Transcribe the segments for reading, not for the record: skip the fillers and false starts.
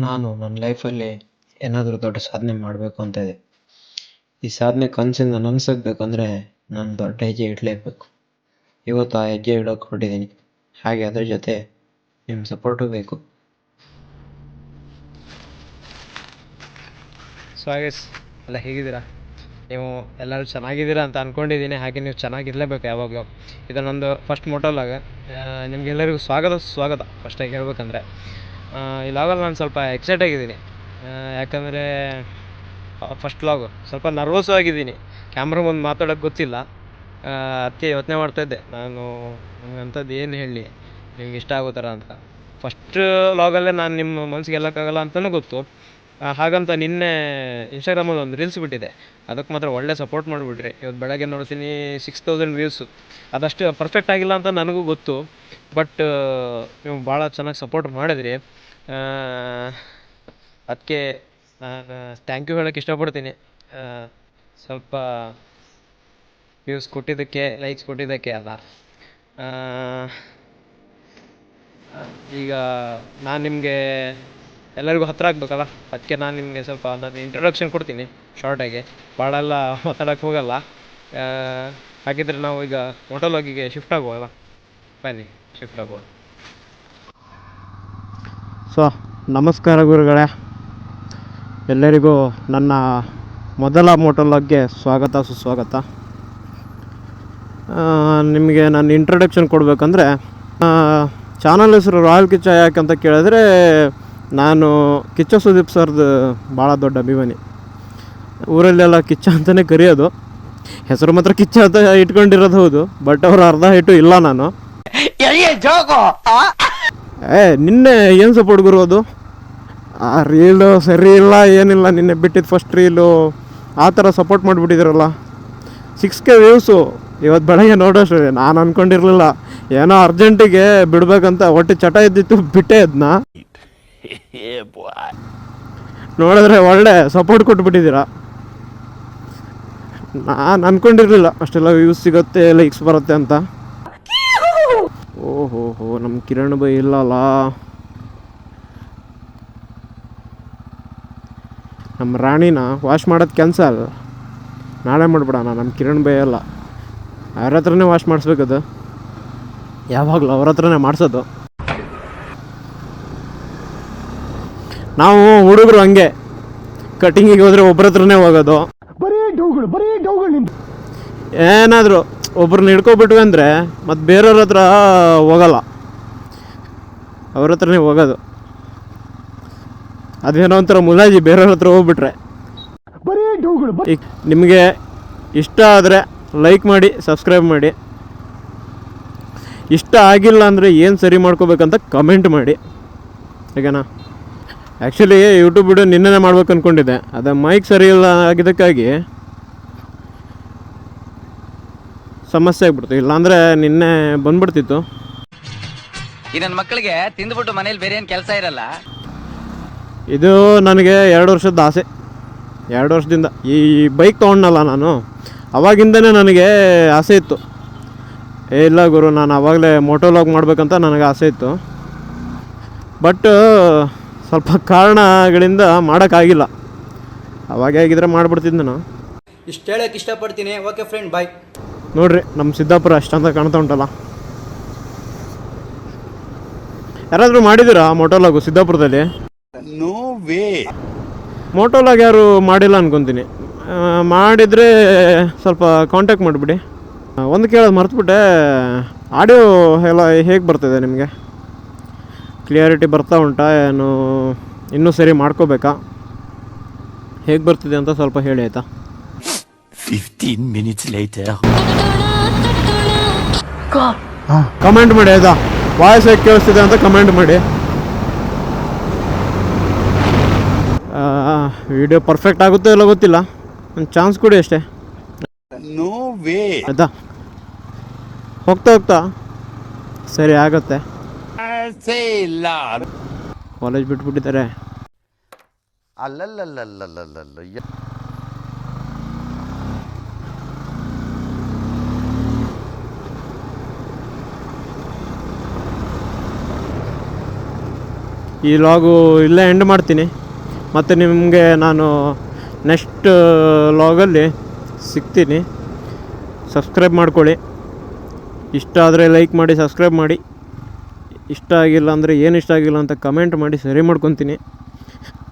ನಾನು ನನ್ನ ಲೈಫಲ್ಲಿ ಏನಾದರೂ ದೊಡ್ಡ ಸಾಧನೆ ಮಾಡಬೇಕು ಅಂತ ಇದೆ. ಈ ಸಾಧನೆ ಕನಸಿಂದ ನನಸಾಗಬೇಕಂದ್ರೆ ನಾನು ದೊಡ್ಡ ಹೆಜ್ಜೆ ಇಡಲೇಬೇಕು. ಇವತ್ತು ಆ ಹೆಜ್ಜೆ ಇಡೋಕೆ ಹೊರಟಿದ್ದೀನಿ. ಹಾಗೆ ಅದ್ರ ಜೊತೆ ನಿಮ್ಮ ಸಪೋರ್ಟು ಬೇಕು. ಸೊ ಹಾಗೆಸ್ ಎಲ್ಲ ಹೇಗಿದ್ದೀರಾ? ನೀವು ಎಲ್ಲರೂ ಚೆನ್ನಾಗಿದ್ದೀರಾ ಅಂತ ಅಂದ್ಕೊಂಡಿದ್ದೀನಿ. ಹಾಗೆ ನೀವು ಚೆನ್ನಾಗಿರಲೇಬೇಕು ಯಾವಾಗಲೂ. ಇದು ನಂದು ಫಸ್ಟ್ ಮೋಟೋಲಾಗ. ನಿಮಗೆಲ್ಲರಿಗೂ ಸ್ವಾಗತ ಫಸ್ಟಾಗಿ ಹೇಳ್ಬೇಕಂದ್ರೆ. ಈ ಲಾಗಲ್ಲಿ ನಾನು ಸ್ವಲ್ಪ ಎಕ್ಸೈಟ್ ಆಗಿದ್ದೀನಿ. ಯಾಕಂದರೆ ಫಸ್ಟ್ ಲಾಗು ಸ್ವಲ್ಪ ನರ್ವಸ್ಸು ಆಗಿದ್ದೀನಿ. ಕ್ಯಾಮ್ರಾ ಮುಂದೆ ಮಾತಾಡೋಕ್ಕೆ ಗೊತ್ತಿಲ್ಲ. ಅದಕ್ಕೆ ಯೋಚನೆ ಮಾಡ್ತಾಯಿದ್ದೆ ನಾನು ಅಂಥದ್ದು ಏನು ಹೇಳಿ ನಿಮ್ಗೆ ಇಷ್ಟ ಆಗೋ ಥರ ಅಂತ. ಫಸ್ಟ್ ಲಾಗಲ್ಲೇ ನಾನು ನಿಮ್ಮ ಮನಸ್ಸಿಗೆ ಗೆಲ್ಲಕ್ಕಾಗಲ್ಲ ಅಂತಲೂ ಗೊತ್ತು. ಹಾಗಂತ ನಿನ್ನೆ ಇನ್ಸ್ಟಾಗ್ರಾಮಲ್ಲಿ ಒಂದು ರೀಲ್ಸ್ ಬಿಟ್ಟಿದೆ. ಅದಕ್ಕೆ ಮಾತ್ರ ಒಳ್ಳೆ ಸಪೋರ್ಟ್ ಮಾಡಿಬಿಟ್ರಿ. ಇವತ್ತು ಬೆಳಗ್ಗೆ ನೋಡ್ತೀನಿ 6000 ವ್ಯೂಸು. ಅದಷ್ಟು ಪರ್ಫೆಕ್ಟ್ ಆಗಿಲ್ಲ ಅಂತ ನನಗೂ ಗೊತ್ತು. ಬಟ್ ನೀವು ಭಾಳ ಚೆನ್ನಾಗಿ ಸಪೋರ್ಟ್ ಮಾಡಿದ್ರಿ. ಅದಕ್ಕೆ ನಾನು ಥ್ಯಾಂಕ್ ಯು ಹೇಳೋಕ್ಕೆ ಇಷ್ಟಪಡ್ತೀನಿ. ಸ್ವಲ್ಪ ವ್ಯೂಸ್ ಕೊಟ್ಟಿದ್ದಕ್ಕೆ, ಲೈಕ್ಸ್ ಕೊಟ್ಟಿದ್ದಕ್ಕೆ ಅಲ್ಲ. ಈಗ ನಾನು ನಿಮಗೆ ಎಲ್ಲರಿಗೂ ಹತ್ತಿರ ಆಗ್ಬೇಕಲ್ಲ, ಅದಕ್ಕೆ ನಾನು ನಿಮಗೆ ಸ್ವಲ್ಪ ನಾನು ಇಂಟ್ರೊಡಕ್ಷನ್ ಕೊಡ್ತೀನಿ ಶಾರ್ಟಾಗಿ. ಭಾಳ ಎಲ್ಲ ಮಾತಾಡೋಕ್ಕೆ ಹೋಗಲ್ಲ. ಹಾಗಿದ್ರೆ ನಾವು ಈಗ ಮೋಟೋಲಾಗಿಗೆ ಶಿಫ್ಟ್ ಆಗುವಲ್ಲ, ಬನ್ನಿ ಶಿಫ್ಟ್ ಆಗುವ. ಸೊ ನಮಸ್ಕಾರ ಗುರುಗಳೇ, ಎಲ್ಲರಿಗೂ ನನ್ನ ಮೊದಲ ಮೋಟೋಲಾಗ್ಗೆ ಸ್ವಾಗತ ಸುಸ್ವಾಗತ. ನಿಮಗೆ ನಾನು ಇಂಟ್ರೊಡಕ್ಷನ್ ಕೊಡಬೇಕಂದ್ರೆ, ಚಾನಲ್ ಹೆಸರು ರಾಯಲ್ ಕಿಚ್ಚ. ಯಾಕಂತ ಕೇಳಿದ್ರೆ ನಾನು ಕಿಚ್ಚ ಸುದೀಪ್ ಸರ್ದು ಭಾಳ ದೊಡ್ಡ ಅಭಿಮಾನಿ. ಊರಲ್ಲೆಲ್ಲ ಕಿಚ್ಚ ಅಂತಲೇ ಕರೆಯೋದು. ಹೆಸರು ಮಾತ್ರ ಕಿಚ್ಚ ಅಂತ ಇಟ್ಕೊಂಡಿರೋದು ಹೌದು, ಬಟ್ ಅವ್ರು ಅರ್ಧ ಹಿಟ್ಟು ಇಲ್ಲ. ನಾನು ನಿನ್ನೆ ಏನು ಸಪೋರ್ಟ್ ಗುರು ಅದು. ಆ ರೀಲು ಸರಿ ಇಲ್ಲ, ಏನಿಲ್ಲ. ನಿನ್ನೆ ಬಿಟ್ಟಿದ್ದು ಫಸ್ಟ್ ರೀಲು ಆ ಥರ ಸಪೋರ್ಟ್ ಮಾಡಿಬಿಟ್ಟಿದ್ರಲ್ಲ. 6K ವ್ಯೂಸು ಇವತ್ತು ಬೆಳಗ್ಗೆ ನೋಡೋಷ್ಟು ನಾನು ಅಂದ್ಕೊಂಡಿರಲಿಲ್ಲ. ಏನೋ ಅರ್ಜೆಂಟಿಗೆ ಬಿಡ್ಬೇಕಂತ ಒಟ್ಟು ಚಟ ಇದ್ದಿತ್ತು, ಬಿಟ್ಟೆ ಅದನ್ನ. ನೋಡಿದ್ರೆ ಒಳ್ಳೆ ಸಪೋರ್ಟ್ ಕೊಟ್ಬಿಟ್ಟಿದ್ದೀರಾ. ನಾನು ಅಂದ್ಕೊಂಡಿರಲಿಲ್ಲ ಅಷ್ಟೆಲ್ಲ ವ್ಯೂಸ್ ಸಿಗುತ್ತೆ, ಲೈಕ್ಸ್ ಬರುತ್ತೆ ಅಂತ. ಓಹೋ ನಮ್ಮ ಕಿರಣ್ ಬೈ ಇಲ್ಲಲ್ಲ. ನಮ್ಮ ರಾಣಿನ ವಾಶ್ ಮಾಡೋದು ಕ್ಯಾನ್ಸಲ್, ನಾಳೆ ಮಾಡಿಬಿಡೋಣ. ನಮ್ಮ ಕಿರಣ್ ಬೈ ಅಲ್ಲ, ಅವ್ರ ಹತ್ರನೇ ವಾಶ್ ಮಾಡಿಸ್ಬೇಕದು. ಯಾವಾಗಲೂ ಅವ್ರ ಹತ್ರನೇ ಮಾಡಿಸೋದು. ನಾವು ಹುಡುಗರು ಹಂಗೆ ಕಟಿಂಗಿಗೆ ಹೋದರೆ ಒಬ್ಬರ ಹತ್ರನೇ ಹೋಗೋದು. ಏನಾದರೂ ಒಬ್ರನ್ನ ಹಿಡ್ಕೊಬಿಟ್ವಿ ಅಂದರೆ ಮತ್ತು ಬೇರೆಯವ್ರ ಹತ್ರ ಹೋಗಲ್ಲ, ಅವ್ರ ಹತ್ರನೇ ಹೋಗೋದು. ಅದೇನೋ ಒಂಥರ ಮುಲಾಜಿ ಬೇರೆಯವ್ರ ಹತ್ರ ಹೋಗ್ಬಿಟ್ರೆ. ಈಗ ನಿಮಗೆ ಇಷ್ಟ ಆದರೆ ಲೈಕ್ ಮಾಡಿ, ಸಬ್ಸ್ಕ್ರೈಬ್ ಮಾಡಿ. ಇಷ್ಟ ಆಗಿಲ್ಲ ಅಂದರೆ ಏನು ಸರಿ ಮಾಡ್ಕೋಬೇಕಂತ ಕಮೆಂಟ್ ಮಾಡಿ, ಓಕೆನಾ? ಆ್ಯಕ್ಚುಲಿ ಯೂಟ್ಯೂಬ್ ವಿಡಿಯೋ ನಿನ್ನೆ ಮಾಡ್ಬೇಕು ಅಂದ್ಕೊಂಡಿದ್ದೆ. ಅದು ಮೈಕ್ ಸರಿ ಇಲ್ಲ ಆಗಿದ್ದಕ್ಕಾಗಿ ಸಮಸ್ಯೆ ಆಗ್ಬಿಡ್ತು. ಇಲ್ಲಾಂದರೆ ನಿನ್ನೆ ಬಂದ್ಬಿಡ್ತಿತ್ತು. ಈ ನನ್ನ ಮಕ್ಕಳಿಗೆ ತಿಂದ್ಬಿಟ್ಟು ಮನೇಲಿ ಬೇರೆ ಏನು ಕೆಲಸ ಇರಲ್ಲ. ಇದು ನನಗೆ 2 ವರ್ಷದ ಆಸೆ. 2 ವರ್ಷದಿಂದ ಈ ಬೈಕ್ ತೊಗೊಂಡಲ್ಲ ನಾನು, ಅವಾಗಿಂದನೇ ನನಗೆ ಆಸೆ ಇತ್ತು. ಇಲ್ಲ ಗುರು, ನಾನು ಆವಾಗಲೇ ಮೋಟೋಲಾಗ್ ಮಾಡಬೇಕಂತ ನನಗೆ ಆಸೆ ಇತ್ತು. ಬಟ್ ಸ್ವಲ್ಪ ಕಾರಣಗಳಿಂದ ಮಾಡೋಕ್ಕಾಗಿಲ್ಲ. ಅವಾಗೇ ಆಗಿದ್ರೆ ಮಾಡಿಬಿಡ್ತಿದ್ದೆ ನಾನು. ಇಷ್ಟು ಹೇಳೋಕ್ಕೆ ಇಷ್ಟಪಡ್ತೀನಿ. ಓಕೆ ಫ್ರೆಂಡ್, ಬಾಯ್. ನೋಡಿರಿ ನಮ್ಮ ಸಿದ್ದಾಪುರ ಅಷ್ಟಂತ ಕಾಣ್ತಾ ಉಂಟಲ್ಲ. ಯಾರಾದರೂ ಮಾಡಿದ್ದೀರಾ ಮೋಟೋಲಾಗು ಸಿದ್ದಾಪುರದಲ್ಲಿ? No way. ಮೋಟೋಲಾಗ್ ಯಾರು ಮಾಡಿಲ್ಲ ಅನ್ಕೊತೀನಿ. ಮಾಡಿದರೆ ಸ್ವಲ್ಪ ಕಾಂಟ್ಯಾಕ್ಟ್ ಮಾಡಿಬಿಡಿ. ಒಂದು ಕೇಳೋದು ಮರ್ತುಬಿಟ್ಟೆ, ಆಡಿಯೋ ಎಲ್ಲ ಹೇಗೆ ಬರ್ತಿದೆ ನಿಮಗೆ? ಕ್ಲಿಯರಿಟಿ ಬರ್ತಾ ಉಂಟಾ, ಏನು ಇನ್ನೂ ಸರಿ ಮಾಡ್ಕೋಬೇಕಾ? ಹೇಗೆ ಬರ್ತಿದೆ ಅಂತ ಸ್ವಲ್ಪ ಹೇಳಿ ಆಯಿತಾ? 15 minutes later. ಕಮೆಂಟ್ ಮಾಡಿ ಆಯಿತಾ? ವಾಯ್ಸ್ ಹೇಗೆ ಕೇಳಿಸ್ತಿದೆ ಅಂತ ಕಮೆಂಟ್ ಮಾಡಿ. ವಿಡಿಯೋ ಪರ್ಫೆಕ್ಟ್ ಆಗುತ್ತೋ ಇಲ್ಲ ಗೊತ್ತಿಲ್ಲ, ಒಂದು ಚಾನ್ಸ್ ಕೊಡಿ ಅಷ್ಟೇ. No way. ಆಯಿತಾ? ಹೋಗ್ತಾ ಹೋಗ್ತಾ ಸರಿ ಆಗುತ್ತೆ. ಕಾಲೇಜ್ ಬಿಟ್ಬಿಟ್ಟಿದ್ದಾರೆ. ಅಲ್ಲಲ್ಲಲ್ಲಲ್ಲಲ್ಲಲ್ಲ. ಈ ಲಾಗು ಇಲ್ಲೇ ಎಂಡ್ ಮಾಡ್ತೀನಿ. ಮತ್ತು ನಿಮಗೆ ನಾನು ನೆಕ್ಸ್ಟ್ ಲಾಗಲ್ಲಿ ಸಿಗ್ತೀನಿ. ಸಬ್ಸ್ಕ್ರೈಬ್ ಮಾಡ್ಕೊಳ್ಳಿ. ಇಷ್ಟ ಆದರೆ ಲೈಕ್ ಮಾಡಿ, ಸಬ್ಸ್ಕ್ರೈಬ್ ಮಾಡಿ. ಇಷ್ಟ ಆಗಿಲ್ಲ ಅಂದರೆ ಏನು ಇಷ್ಟ ಆಗಿಲ್ಲ ಅಂತ ಕಮೆಂಟ್ ಮಾಡಿ ಸರಿ ಮಾಡ್ಕೊತೀನಿ.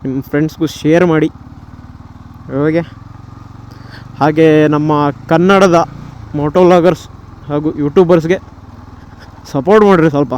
ನಿಮ್ಮ ಫ್ರೆಂಡ್ಸ್ಗೂ ಶೇರ್ ಮಾಡಿ. ಹಾಗೆ ನಮ್ಮ ಕನ್ನಡದ ಮೋಟೋ ವ್ಲಾಗರ್ಸ್ ಹಾಗೂ ಯೂಟ್ಯೂಬರ್ಸ್ಗೆ ಸಪೋರ್ಟ್ ಮಾಡಿರಿ ಸ್ವಲ್ಪ.